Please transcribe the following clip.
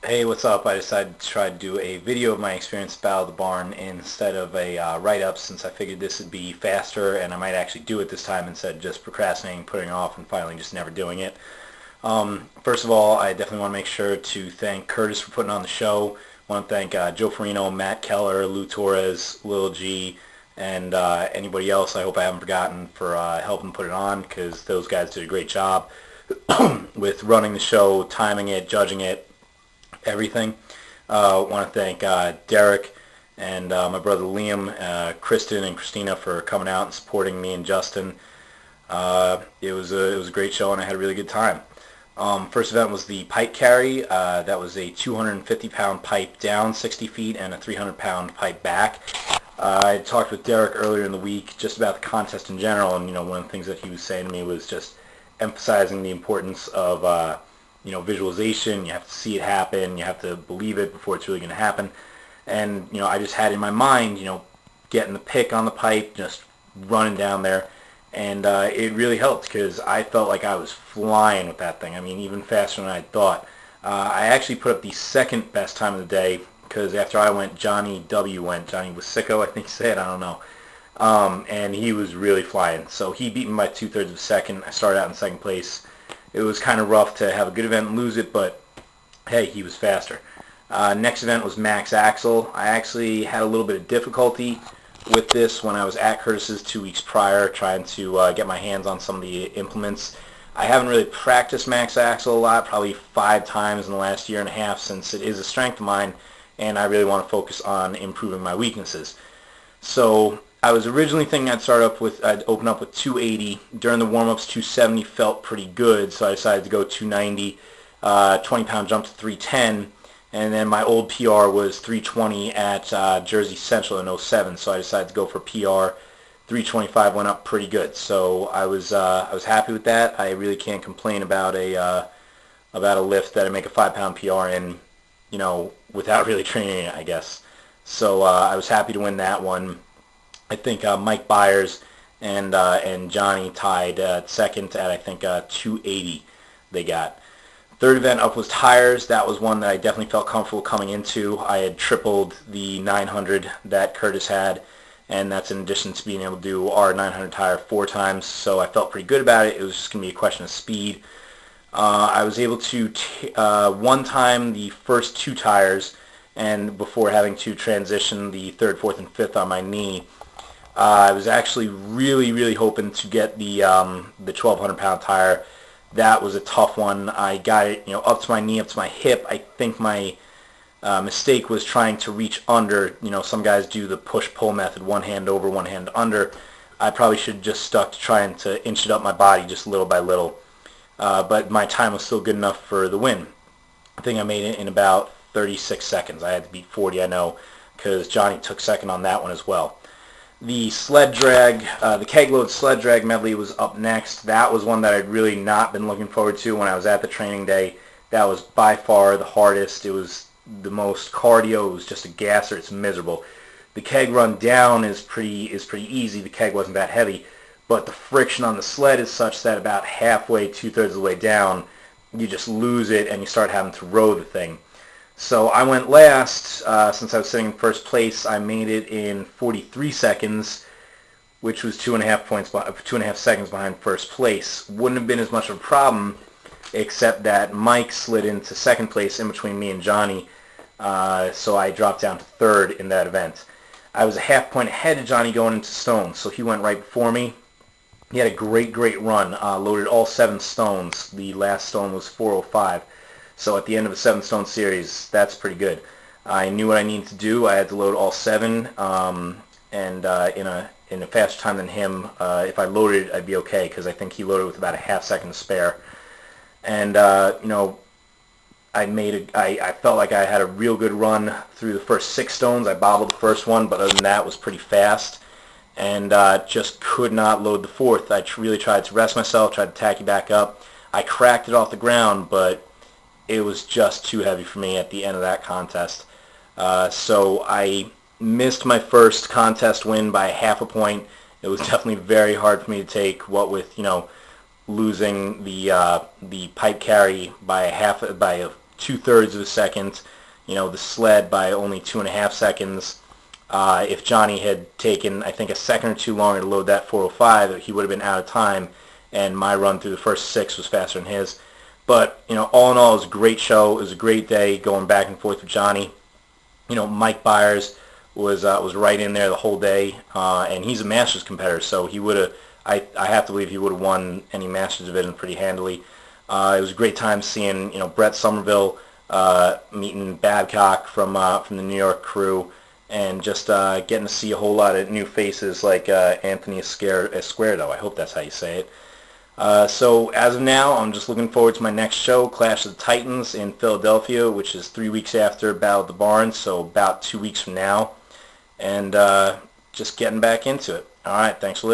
Hey, what's up? I decided to try to do a video of my experience at Battle of the Barn instead of a write-up, since I figured this would be faster and I might actually do it this time instead of just procrastinating, putting it off, and finally just never doing it. First of all, I definitely want to make sure to thank Curtis for putting on the show. I want to thank Joe Farino, Matt Keller, Lou Torres, Lil G, and anybody else I hope I haven't forgotten for helping put it on, because those guys did a great job with running the show, timing it, judging it, everything. I want to thank Derek and my brother Liam, Kristen and Christina for coming out and supporting me and Justin. It was a great show and I had a really good time. First event was the pipe carry. That was a 250-pound pipe down 60 feet and a 300-pound pipe back. I talked with Derek earlier in the week just about the contest in general, and one of the things that he was saying to me was just emphasizing the importance of visualization. You have to see it happen. You have to believe it before it's really going to happen. And I just had in my mind, getting the pick on the pipe, just running down there, and it really helped because I felt like I was flying with that thing. I mean, even faster than I thought. I actually put up the second best time of the day because after I went, Johnny W went. Johnny Wasicko, I think he said. I don't know. And he was really flying. So he beat me by 2/3 of a second. I started out in second place. It was kind of rough to have a good event and lose it, but hey, he was faster. Next event was Max Axle. I actually had a little bit of difficulty with this when I was at Curtis's 2 weeks prior, trying to get my hands on some of the implements. I haven't really practiced Max Axle a lot, probably 5 times in the last year and a half, since it is a strength of mine, and I really want to focus on improving my weaknesses. So I was originally thinking I'd open up with 280. During the warm-ups, 270 felt pretty good, so I decided to go 290, 20-pound jump to 310, and then my old PR was 320 at Jersey Central in '07, so I decided to go for PR. 325 went up pretty good, so I was happy with that. I really can't complain about a lift that I make a 5-pound PR in, without really training it, I guess. So I was happy to win that one. I think Mike Byers and Johnny tied second at, I think, 280 they got. Third event up was tires. That was one that I definitely felt comfortable coming into. I had tripled the 900 that Curtis had, and that's in addition to being able to do our 900 tire 4 times, so I felt pretty good about it. It was just going to be a question of speed. I was able to one time the first 2 tires, and before having to transition the 3rd, 4th, and 5th on my knee. I was actually really hoping to get the 1,200-pound tire. That was a tough one. I got it, up to my knee, up to my hip. I think my mistake was trying to reach under. Some guys do the push-pull method, one hand over, one hand under. I probably should have just stuck to trying to inch it up my body just little by little. But my time was still good enough for the win. I think I made it in about 36 seconds. I had to beat 40, I know, because Johnny took second on that one as well. The sled drag, the keg load sled drag medley was up next. That was one that I'd really not been looking forward to when I was at the training day. That was by far the hardest. It was the most cardio. It was just a gasser. It's miserable. The keg run down is pretty easy. The keg wasn't that heavy, but the friction on the sled is such that about halfway, 2/3 of the way down, you just lose it and you start having to row the thing. So I went last. Since I was sitting in first place, I made it in 43 seconds, which was 2.5 seconds behind first place. Wouldn't have been as much of a problem, except that Mike slid into second place in between me and Johnny, so I dropped down to 3rd in that event. I was a half point ahead of Johnny going into stones, so he went right before me. He had a great run, loaded all 7 stones. The last stone was 405. So at the end of a 7-stone series, that's pretty good. I knew what I needed to do. I had to load all 7, and in a faster time than him. If I loaded, I'd be okay, because I think he loaded with about a half second to spare. And I felt like I had a real good run through the first 6 stones. I bobbled the first one, but other than that, it was pretty fast. And just could not load the 4th. I really tried to rest myself, tried to tacky back up. I cracked it off the ground, but it was just too heavy for me at the end of that contest. So I missed my first contest win by half a point. It was definitely very hard for me to take, what with, losing the pipe carry by 2/3 of a second, the sled by only 2.5 seconds. If Johnny had taken, I think, a second or two longer to load that 405, he would have been out of time, and my run through the first 6 was faster than his. But, all in all, it was a great show. It was a great day going back and forth with Johnny. Mike Byers was right in there the whole day, and he's a Masters competitor, so he would have, I have to believe he would have won any Masters division pretty handily. It was a great time seeing, Brett Somerville, meeting Babcock from the New York crew, and just getting to see a whole lot of new faces like Anthony Esquerdo. I hope that's how you say it. So as of now, I'm just looking forward to my next show, Clash of the Titans in Philadelphia, which is 3 weeks after Battle of the Barns, so about 2 weeks from now, and just getting back into it. All right, thanks for listening.